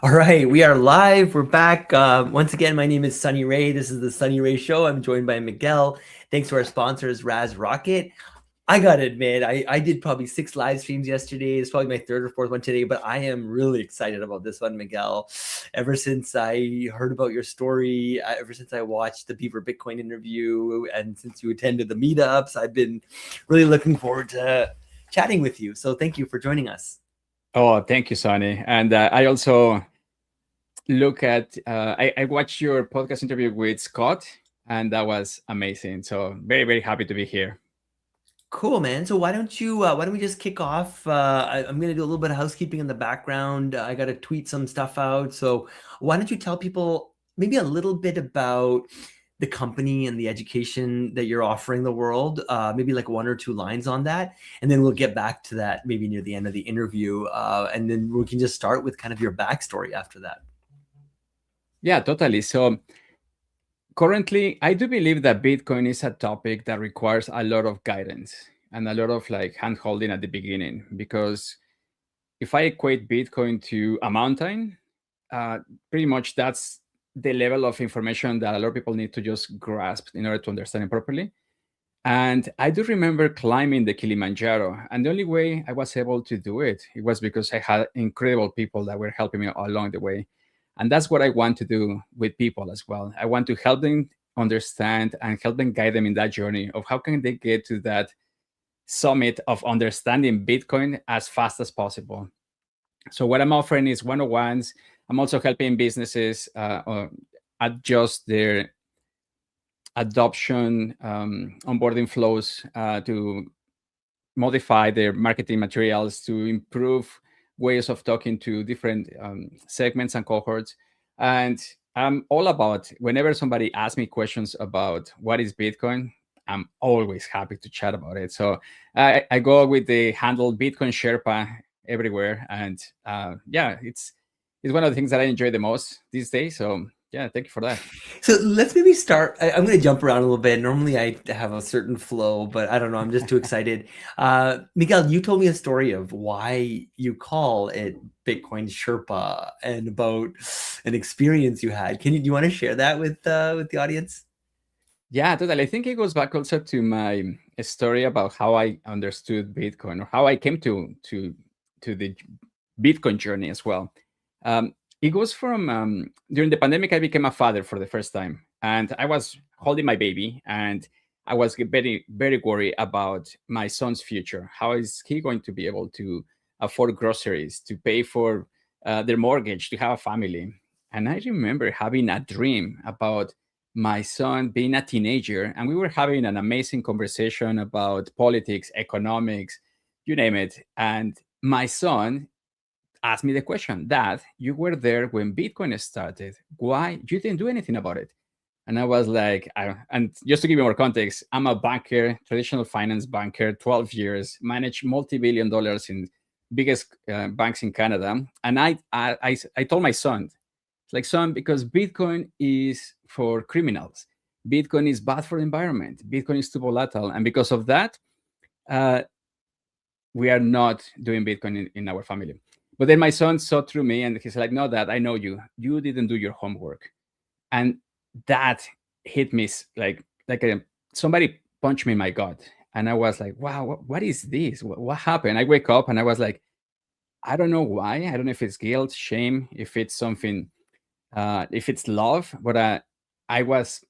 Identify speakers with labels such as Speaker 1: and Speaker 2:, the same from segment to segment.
Speaker 1: All right, we are live. We're back. Once again, my name is Sunny Ray. This is the Sunny Ray Show. I'm joined by Miguel. Thanks to our sponsors, Raz Rocket. I gotta admit, I did probably 6 live streams yesterday. It's probably my third or fourth one today, but I am really excited about this one, Miguel. Ever since I heard about your story, ever since I watched the Beaver Bitcoin interview, and since you attended the meetups, I've been really looking forward to chatting with you. So thank you for joining us.
Speaker 2: Oh, thank you, Sonny. And I also I watched your podcast interview with Scott, and that was amazing. So very, very happy to be here.
Speaker 1: Cool, man. So why don't we just kick off? I'm gonna do a little bit of housekeeping in the background. I gotta tweet some stuff out. So why don't you tell people maybe a little bit about the company and the education that you're offering the world? Maybe like 1 or 2 lines on that, and then we'll get back to that maybe near the end of the interview, and then we can just start with kind of your backstory after that.
Speaker 2: Yeah, totally. So currently, I do believe that Bitcoin is a topic that requires a lot of guidance and a lot of like hand holding at the beginning. Because if I equate Bitcoin to a mountain, pretty much that's the level of information that a lot of people need to just grasp in order to understand it properly. And I do remember climbing the Kilimanjaro, and the only way I was able to do it, it was because I had incredible people that were helping me along the way. And that's what I want to do with people as well. I want to help them understand and help them guide them in that journey of how can they get to that summit of understanding Bitcoin as fast as possible. So what I'm offering is one-on-ones. I'm also helping businesses adjust their adoption onboarding flows to modify their marketing materials, to improve ways of talking to different segments and cohorts. And I'm all about, whenever somebody asks me questions about what is Bitcoin, I'm always happy to chat about it. So I go with the handle Bitcoin Sherpa everywhere. And yeah, it's one of the things that I enjoy the most these days. So yeah, thank you for that.
Speaker 1: So let's maybe start. I'm going to jump around a little bit. Normally, I have a certain flow, but I don't know. I'm just too excited. Miguel, you told me a story of why you call it Bitcoin Sherpa and about an experience you had. Do you want to share that with the audience?
Speaker 2: Yeah, totally. I think it goes back also to my story about how I understood Bitcoin or how I came to the Bitcoin journey as well. It goes from during the pandemic, I became a father for the first time, and I was holding my baby, and I was very, very worried about my son's future. How is he going to be able to afford groceries, to pay for their mortgage, to have a family? And I remember having a dream about my son being a teenager, and we were having an amazing conversation about politics, economics, you name it. And my son asked me the question, Dad, you were there when Bitcoin started. Why you didn't do anything about it? And I was like, and just to give you more context, I'm a banker, traditional finance banker, 12 years, managed multi-billion dollars in biggest banks in Canada. And I told my son, like, son, because Bitcoin is for criminals. Bitcoin is bad for the environment. Bitcoin is too volatile. And because of that, uh, we are not doing Bitcoin in our family. But then my son saw through me and he's like, no, Dad, I know you. You didn't do your homework. And that hit me like somebody punched me in my gut. And I was like, wow, what is this? What happened? I wake up and I was like, I don't know why. I don't know if it's guilt, shame, if it's something, if it's love, but I was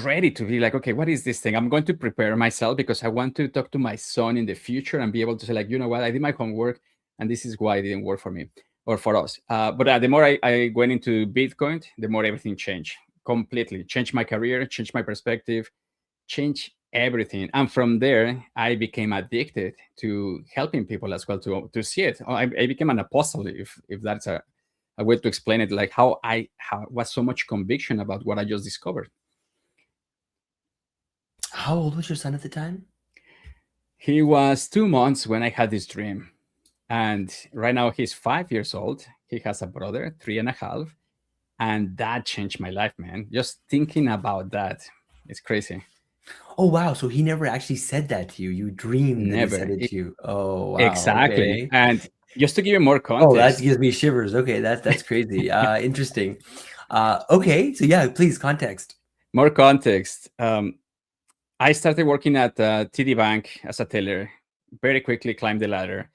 Speaker 2: ready to be like, okay, what is this thing? I'm going to prepare myself because I want to talk to my son in the future and be able to say, like, you know what, I did my homework and this is why it didn't work for me or for us. But the more I went into Bitcoin, the more everything changed completely. Changed my career, changed my perspective, changed everything. And from there, I became addicted to helping people as well to see it. I became an apostle, if that's a way to explain it, like how I was so much conviction about what I just discovered.
Speaker 1: How old was your son at the time?
Speaker 2: He was 2 months when I had this dream. And right now he's 5 years old. He has a brother, 3.5. And that changed my life, man. Just thinking about that, it's crazy.
Speaker 1: Oh wow! So he never actually said that to you. You dreamed that he said
Speaker 2: Never.
Speaker 1: it to you. Oh wow!
Speaker 2: Exactly.
Speaker 1: Okay.
Speaker 2: And Just to give you more
Speaker 1: Oh, that
Speaker 2: context,
Speaker 1: gives me shivers. Okay, that's crazy. Interesting. Okay, so yeah, please context.
Speaker 2: more context. I started working at TD Bank as a teller. Very quickly climbed the ladder.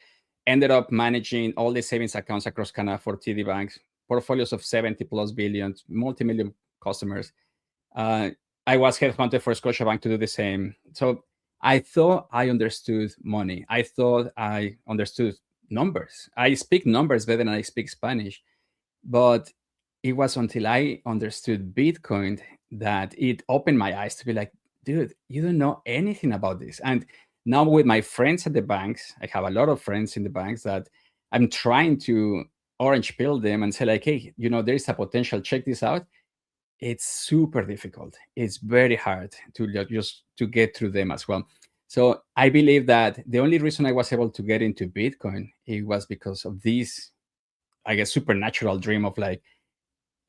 Speaker 2: Ended up managing all the savings accounts across Canada for TD Bank, portfolios of 70 plus billion, multi-million customers. Uh, I was headhunted for Scotiabank to do the same. So I thought I understood money. I thought I understood numbers. I speak numbers better than I speak Spanish. But it was until I understood Bitcoin that it opened my eyes to be like, dude, you don't know anything about this. And now with my friends at the banks, I have a lot of friends in the banks that I'm trying to orange pill them and say like, hey, there is a potential. Check this out. It's super difficult. It's very hard to just to get through them as well. So I believe that the only reason I was able to get into Bitcoin, it was because of this, I guess, supernatural dream of like,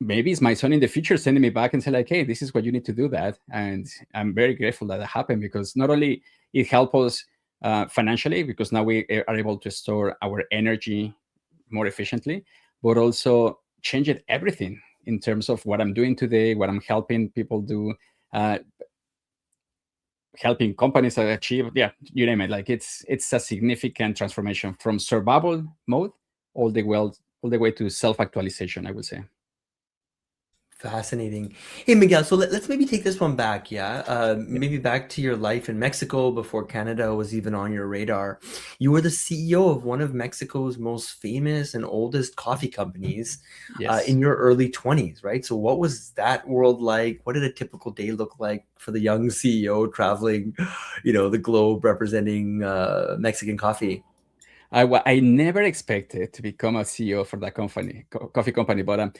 Speaker 2: maybe it's my son in the future sending me back and say like, hey, this is what you need to do that. And I'm very grateful that happened, because not only it helped us financially, because now we are able to store our energy more efficiently, but also changed everything in terms of what I'm doing today, what I'm helping people do, uh, helping companies achieve, yeah, you name it. Like it's a significant transformation from survival mode all the way to self-actualization, I would say.
Speaker 1: Fascinating. Hey, Miguel, so let's maybe take this one back, yeah? Maybe back to your life in Mexico before Canada was even on your radar. You were the CEO of one of Mexico's most famous and oldest coffee companies
Speaker 2: Yes.
Speaker 1: in your early 20s, right? So what was that world like? What did a typical day look like for the young CEO traveling, the globe representing Mexican coffee?
Speaker 2: I never expected to become a CEO for that company, coffee company, but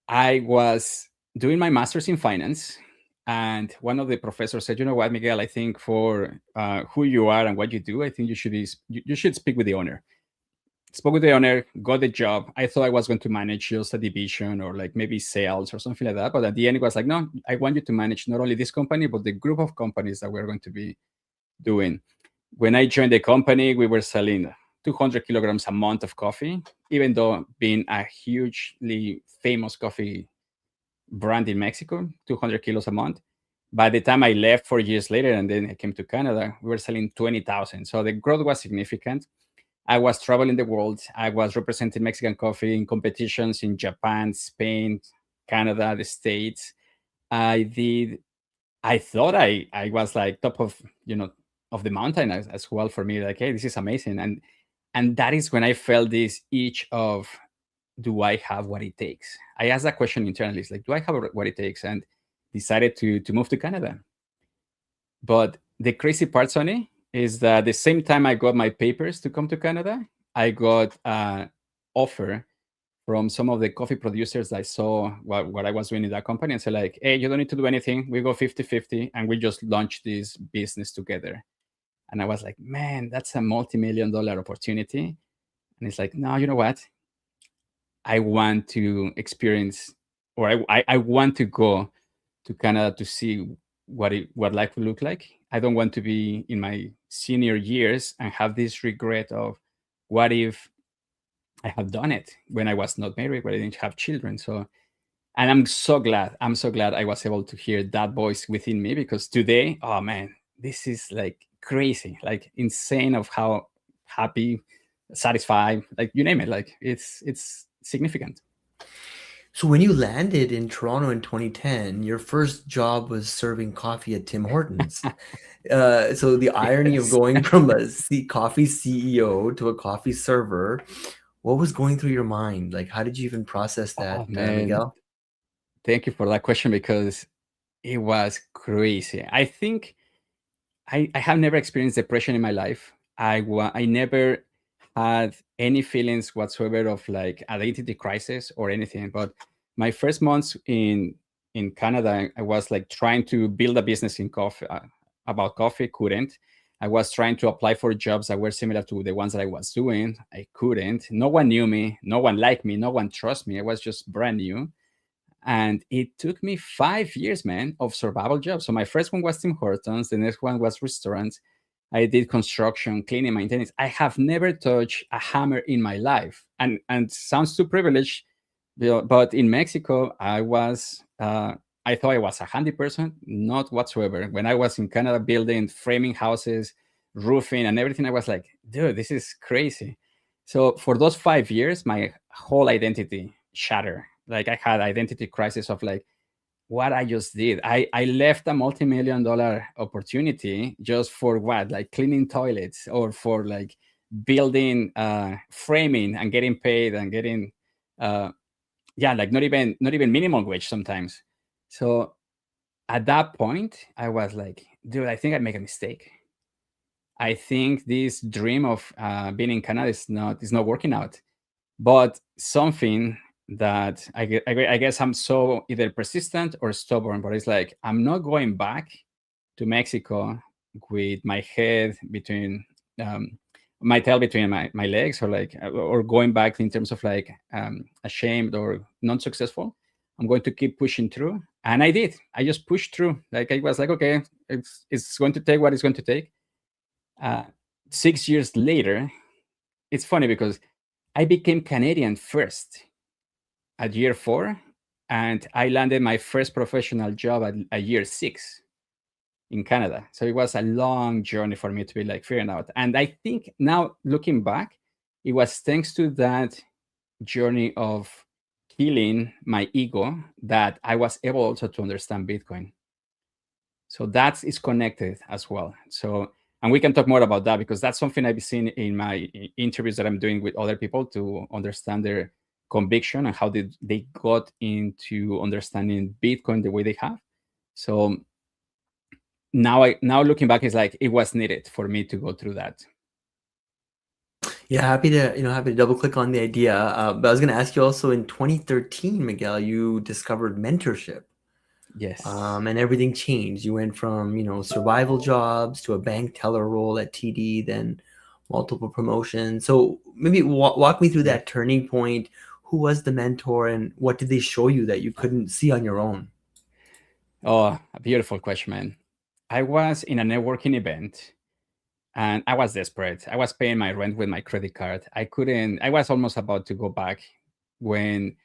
Speaker 2: I was doing my master's in finance, and one of the professors said, "You know what, Miguel? I think for who you are and what you do, I think you should speak with the owner." Spoke with the owner, got the job. I thought I was going to manage just a division or like maybe sales or something like that, but at the end, it was like, "No, I want you to manage not only this company but the group of companies that we're going to be doing." When I joined the company, we were selling 200 kilograms a month of coffee, even though being a hugely famous coffee brand in Mexico, 200 kilos a month. By the time I left 4 years later and then I came to Canada, we were selling 20,000. So the growth was significant. I was traveling the world. I was representing Mexican coffee in competitions in Japan, Spain, Canada, the States. I did I thought I was like top of of the mountain as well for me. Like, hey, this is amazing, and that is when I felt this itch of, do I have what it takes? I asked that question internally. It's like, do I have what it takes? And decided to move to Canada. But the crazy part, Sonny, is that the same time I got my papers to come to Canada, I got an offer from some of the coffee producers. I saw what I was doing in that company and said like, hey, you don't need to do anything. We go 50-50 and we just launch this business together. And I was like, man, that's a multi-million-dollar opportunity. And it's like, no, you know what? I want to experience, or I want to go to Canada to see what life will look like. I don't want to be in my senior years and have this regret of, what if I have done it when I was not married, when I didn't have children. So, and I'm so glad. I'm so glad I was able to hear that voice within me, because today, oh man, this is like crazy, like insane of how happy, satisfied, like you name it, like it's significant.
Speaker 1: So when you landed in Toronto in 2010, your first job was serving coffee at Tim Hortons. So the irony of
Speaker 2: Yes.
Speaker 1: going from a coffee CEO to a coffee server, what was going through your mind? Like, how did you even process
Speaker 2: Oh
Speaker 1: that,
Speaker 2: man,
Speaker 1: Miguel?
Speaker 2: thank you for that question, because it was crazy. I think I have never experienced depression in my life. I never had any feelings whatsoever of like identity crisis or anything. But my first months in Canada, I was like trying to build a business in coffee, about coffee, couldn't. I was trying to apply for jobs that were similar to the ones that I was doing. I couldn't. No one knew me. No one liked me. No one trusted me. I was just brand new. And it took me 5 years, man, of survival jobs. So my first one was Tim Hortons. The next one was restaurants. I did construction, cleaning, maintenance. I have never touched a hammer in my life, and sounds too privileged, but in Mexico, I thought I was a handy person, not whatsoever. When I was in Canada building, framing houses, roofing, and everything, I was like, dude, this is crazy. So for those 5 years, my whole identity shattered. Like I had identity crisis of like, what I just did. I left a multi-million-dollar opportunity just for what? Like cleaning toilets or for like building framing and getting paid and getting uh yeah, like not even minimum wage sometimes. So at that point, I was like, dude, I think I make a mistake. I think this dream of being in Canada is not working out. But something that I guess I'm so either persistent or stubborn, but it's like I'm not going back to Mexico with my head between my tail between my legs, or like or going back in terms of like ashamed or not successful. I'm going to keep pushing through, and I did. I just pushed through. Like I was like, okay, it's going to take what it's going to take. uh, 6 years later, it's funny because I became Canadian first at year 4, and I landed my first professional job at year 6 in Canada. So it was a long journey for me to be like figuring out. And I think now looking back, it was thanks to that journey of killing my ego that I was able also to understand Bitcoin. So that is connected as well. So, and we can talk more about that because that's something I've seen in my interviews that I'm doing with other people to understand their conviction and how they got into understanding Bitcoin the way they have. So now looking back, it's like it was needed for me to go through that.
Speaker 1: Yeah, happy to double click on the idea. But I was going to ask you also, in 2013, Miguel, you discovered mentorship.
Speaker 2: Yes.
Speaker 1: And everything changed. You went from, survival jobs to a bank teller role at TD, then multiple promotions. So maybe walk me through that turning point. Who was the mentor, and what did they show you that you couldn't see on your own?
Speaker 2: Oh, a beautiful question, man. I was in a networking event and I was desperate. I was paying my rent with my credit card. I was almost about to go back when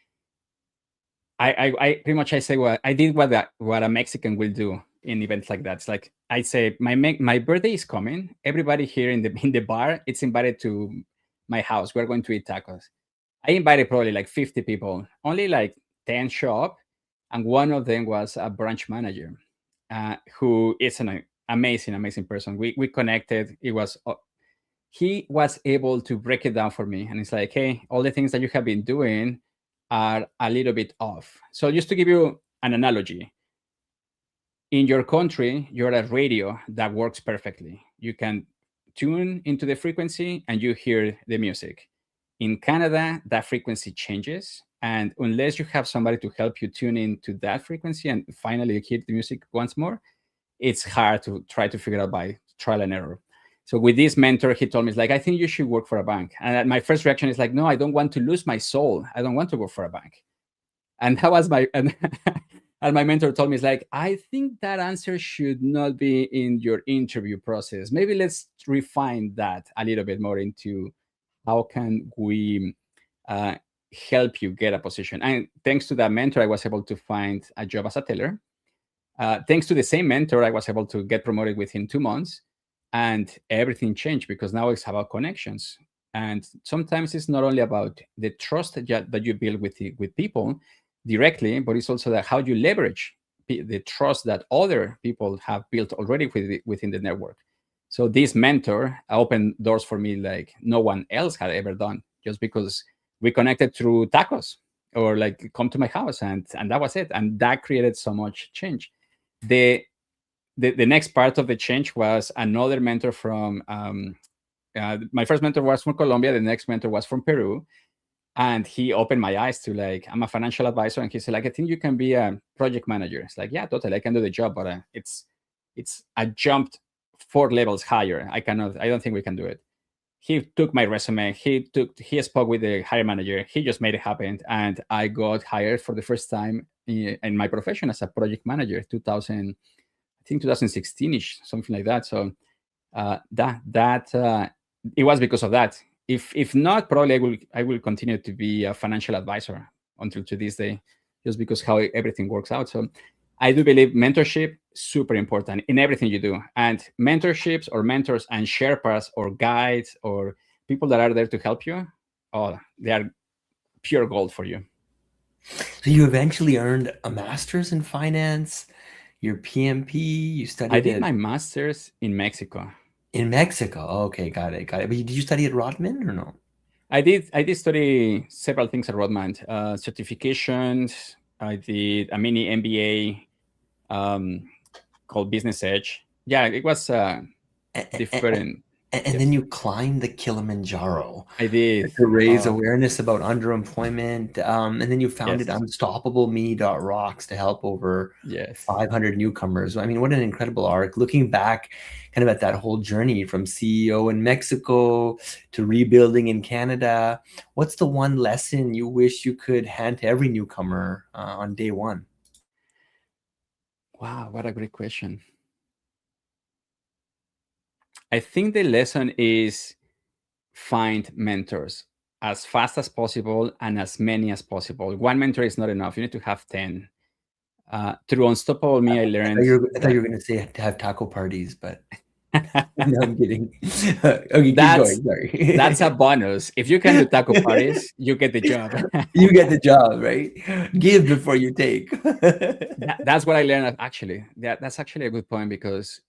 Speaker 2: I pretty much I say what I did, what a Mexican will do in events like that. It's like I say my birthday is coming. Everybody here in the in the bar, it's invited to my house. We're going to eat tacos. I invited probably like 50 people. Only like 10 show up, and one of them was a branch manager, who is an amazing person. We connected. He was able to break it down for me, and it's like, hey, all the things that you have been doing are a little bit off. So just to give you an analogy, in your country, you're a radio that works perfectly. You can tune into the frequency and you hear the music. In Canada, that frequency changes. And unless you have somebody to help you tune into that frequency and finally hear the music once more, it's hard to try to figure out by trial and error. So with this mentor, he told me, it's like, I think you should work for a bank. And my first reaction is like, no, I don't want to lose my soul. I don't want to work for a bank. And that was and my mentor told me, it's like, I think that answer should not be in your interview process. Maybe let's refine that a little bit more into how can we uh, help you get a position. And thanks to that mentor, I was able to find a job as a teller. Thanks to the same mentor, I was able to get promoted within 2 months, and everything changed because now it's about connections. And sometimes it's not only about the trust that you build with people directly, but it's also that how you leverage the trust that other people have built already within the network. So this mentor opened doors for me like no one else had ever done, just because we connected through tacos or like come to my house, and that was it. And that created so much change. The next part of the change was another mentor from my first mentor was from Colombia. The next mentor was from Peru, and he opened my eyes to like, I'm a financial advisor, and he said like, I think you can be a project manager. It's like, yeah, totally, I can do the job, but it's I jumped 4 levels higher. I don't think we can do it. He took my resume, he spoke with the hiring manager, he just made it happen, and I got hired for the first time in my profession as a project manager. 2016ish, something like that. So That it was because of that. If not, probably I will continue to be a financial advisor until to this day, just because how everything works out. So I do believe mentorship super important in everything you do, and mentorships or mentors and Sherpas or guides or people that are there to help you, oh, they are pure gold for you.
Speaker 1: So you eventually earned a master's in finance, your PMP, you
Speaker 2: I
Speaker 1: studied
Speaker 2: did
Speaker 1: it
Speaker 2: my master's in Mexico.
Speaker 1: in Mexico. Okay, got it, got it. But did you study at Rodman or no?
Speaker 2: I did study several things at Rodman, certifications. I did a mini MBA called Business Edge. Yeah, it was
Speaker 1: And,
Speaker 2: different.
Speaker 1: and then
Speaker 2: Yes,
Speaker 1: you climbed the Kilimanjaro
Speaker 2: I did.
Speaker 1: to raise
Speaker 2: Oh,
Speaker 1: awareness about underemployment. And then you founded
Speaker 2: yes,
Speaker 1: unstoppableme.rocks to help over
Speaker 2: yes.
Speaker 1: 500 newcomers. I mean, what an incredible arc. Looking back kind of at that whole journey from CEO in Mexico to rebuilding in Canada, what's the one lesson you wish you could hand to every newcomer on day one?
Speaker 2: Wow, what a great question. I think the lesson is find mentors as fast as possible and as many as possible. One mentor is not enough. You need to have 10. Through Unstoppable Me, I learned
Speaker 1: I thought
Speaker 2: that
Speaker 1: you were going to say to have taco parties, but no, I'm kidding. Okay, keep
Speaker 2: that's
Speaker 1: going.
Speaker 2: that's a
Speaker 1: Sorry.
Speaker 2: bonus. If you can do taco parties, you get the job.
Speaker 1: You get the job, right? Give before you take.
Speaker 2: That's what I learned actually. That's actually a good point because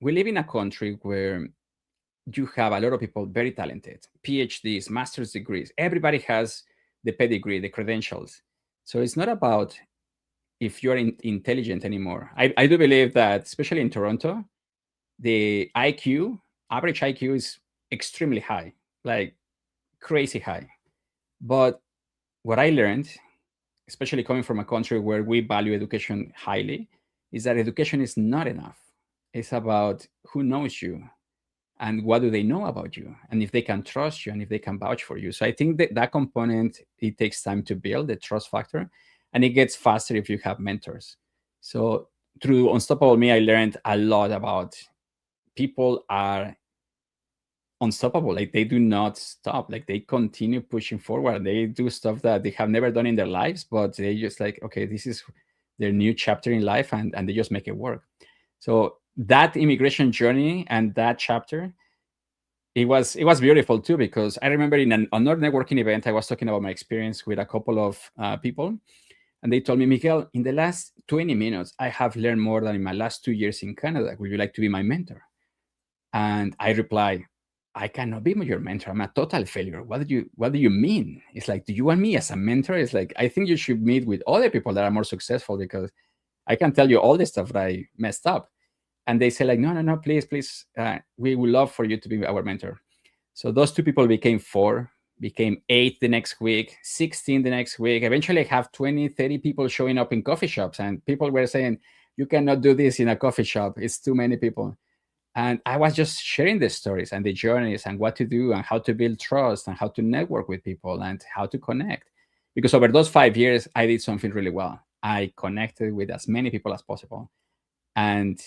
Speaker 2: we live in a country where you have a lot of people very talented, PhDs, master's degrees. Everybody has the pedigree, the credentials. So it's not about if you're intelligent anymore. I do believe that, especially in Toronto, the IQ, average IQ is extremely high, like crazy high. But what I learned, especially coming from a country where we value education highly, is that education is not enough. It's about who knows you and what do they know about you, and if they can trust you and if they can vouch for you. So I think that component, it takes time to build the trust factor, and it gets faster if you have mentors. So through Unstoppable Me, I learned a lot about people are unstoppable. Like they do not stop. Like they continue pushing forward. They do stuff that they have never done in their lives, but they just like, okay, this is their new chapter in life, and they just make it work. So that immigration journey and that chapter, it was beautiful too, because I remember in another networking event I was talking about my experience with a couple of people, and they told me, Miguel, in the last 20 minutes I have learned more than in my last 2 years in Canada. Would you like to be my mentor? And I reply, I cannot be your mentor. I'm a total failure. What do you mean? It's like, do you want me as a mentor? It's like, I think you should meet with other people that are more successful, because I can tell you all the stuff that I messed up. And they say like, no, no, no, please, please, we would love for you to be our mentor. So those two people became 4, became 8 the next week, 16 the next week. Eventually I have 20, 30 people showing up in coffee shops, and people were saying, you cannot do this in a coffee shop. It's too many people. And I was just sharing the stories and the journeys and what to do and how to build trust and how to network with people and how to connect. Because over those 5 years, I did something really well. I connected with as many people as possible. And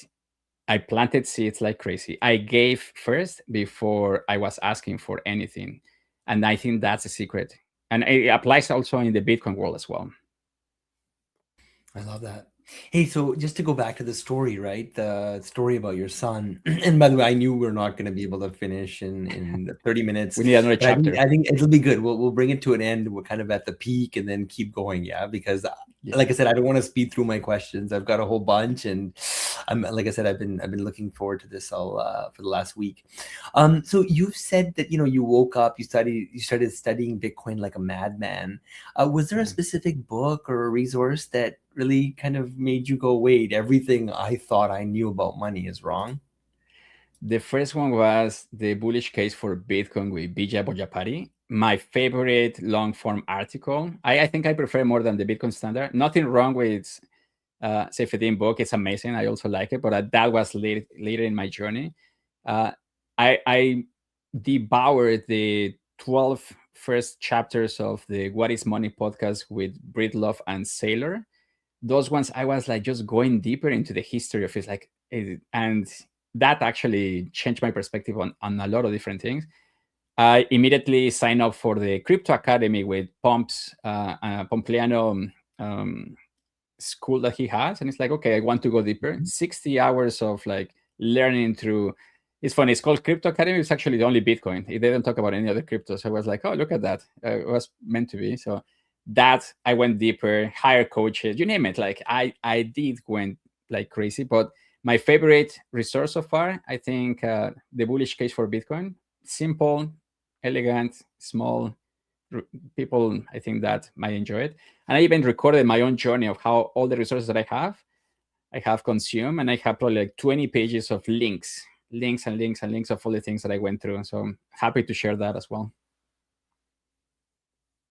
Speaker 2: I planted seeds like crazy. I gave first before I was asking for anything. And I think that's a secret. And it applies also in the Bitcoin world as well.
Speaker 1: I love that. Hey, so just to go back to the story, right? The story about your son. And by the way, I knew we're not going to be able to finish in the 30 minutes,
Speaker 2: We need another
Speaker 1: but
Speaker 2: chapter.
Speaker 1: I think it'll be good. We'll bring it to an end. We're kind of at the peak and then keep going, yeah. Because
Speaker 2: Yeah.
Speaker 1: like I said, I don't want to speed through my questions. I've got a whole bunch, and I'm like I said, I've been looking forward to this all for the last week. So you've said that you woke up, you started studying Bitcoin like a madman. Was there a
Speaker 2: Yeah.
Speaker 1: specific book or a resource that really kind of made you go, wait, everything I thought I knew about money is wrong?
Speaker 2: The first one was The Bullish Case for Bitcoin with Vijay Bojapati. My favorite long form article. I think I prefer more than the Bitcoin Standard. Nothing wrong with Seyfedin book. It's amazing. I also like it, but that was later in my journey. Uh, I devoured the 12 first chapters of the What is Money podcast with Breedlove and Sailor. Those ones I was like just going deeper into the history of it, like and that actually changed my perspective on a lot of different things. I immediately signed up for the Crypto Academy with Pompliano school that he has, and it's like, okay, I want to go deeper. 60 hours of like learning through. It's funny. It's called Crypto Academy. It's actually the only Bitcoin. They didn't talk about any other crypto. So I was like, oh, look at that. It was meant to be. So that I went deeper, hire coaches, you name it. Like I did went like crazy. But my favorite resource so far, I think, the bullish case for Bitcoin. Simple, elegant, small. People, I think, that might enjoy it. And I even recorded my own journey of how all the resources that I have consumed, and I have probably like 20 pages of links of all the things that I went through. So I'm happy to share that as well.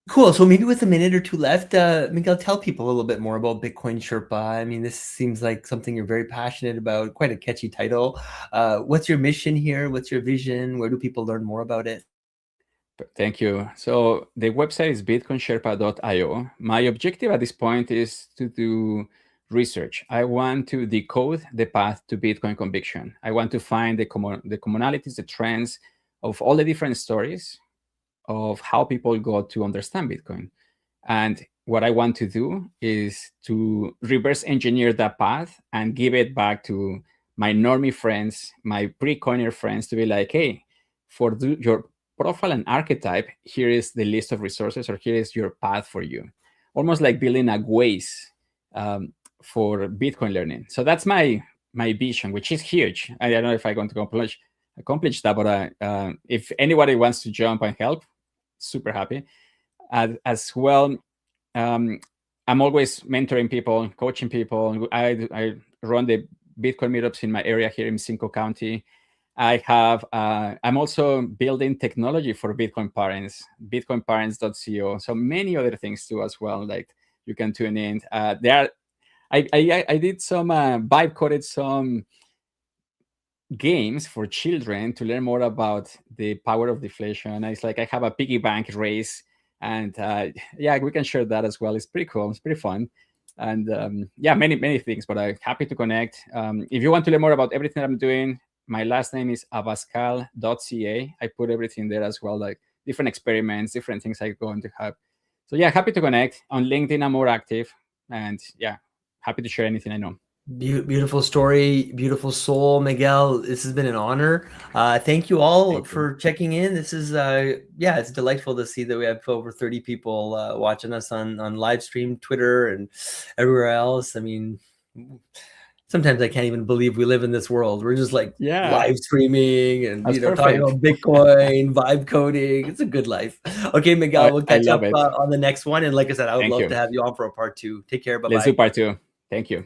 Speaker 1: Cool. So maybe with a minute or two left, Miguel, tell people a little bit more about Bitcoin Sherpa. I mean, this seems like something you're very passionate about, quite a catchy title. What's your mission here? What's your vision? Where do people learn more about it?
Speaker 2: Thank you. So the website is bitcoinsherpa.io. My objective at this point is to do research. I want to decode the path to Bitcoin conviction. I want to find the commonalities, the trends of all the different stories of how people got to understand Bitcoin. And what I want to do is to reverse engineer that path and give it back to my normie friends, my pre-coiner friends, to be like, hey, for your profile and archetype, here is the list of resources, or here is your path for you. Almost like building a Waze for Bitcoin learning. So that's my vision, which is huge. I don't know if I'm going to accomplish that, but if anybody wants to jump and help, super happy. As well, I'm always mentoring people, coaching people. I run the Bitcoin meetups in my area here in Cinco County. I'm also building technology for Bitcoin parents, bitcoinparents.co. So many other things too as well. Like you can tune in. I did some vibe coded some games for children to learn more about the power of deflation. It's like I have a piggy bank race, and yeah, we can share that as well. It's pretty cool. It's pretty fun. And yeah, many things, but I'm happy to connect. If you want to learn more about everything I'm doing, my last name is abascal.ca. I put everything there as well, like different experiments, different things I'm going to have. So yeah, happy to connect. On LinkedIn, I'm more active, and yeah, happy to share anything I know.
Speaker 1: Beautiful story, beautiful soul, Miguel. This has been an honor. Thank you all for checking in. This is yeah, it's delightful to see that we have over 30 people watching us on live stream, Twitter, and everywhere else. I mean, sometimes I can't even believe we live in this world. We're just like live streaming and talking about Bitcoin, vibe coding. It's a good life. Okay, Miguel, we'll catch up on the next one. And like I said, I would love to have you on for a part 2. Take care. Bye-bye.
Speaker 2: Let's do part 2. Thank you.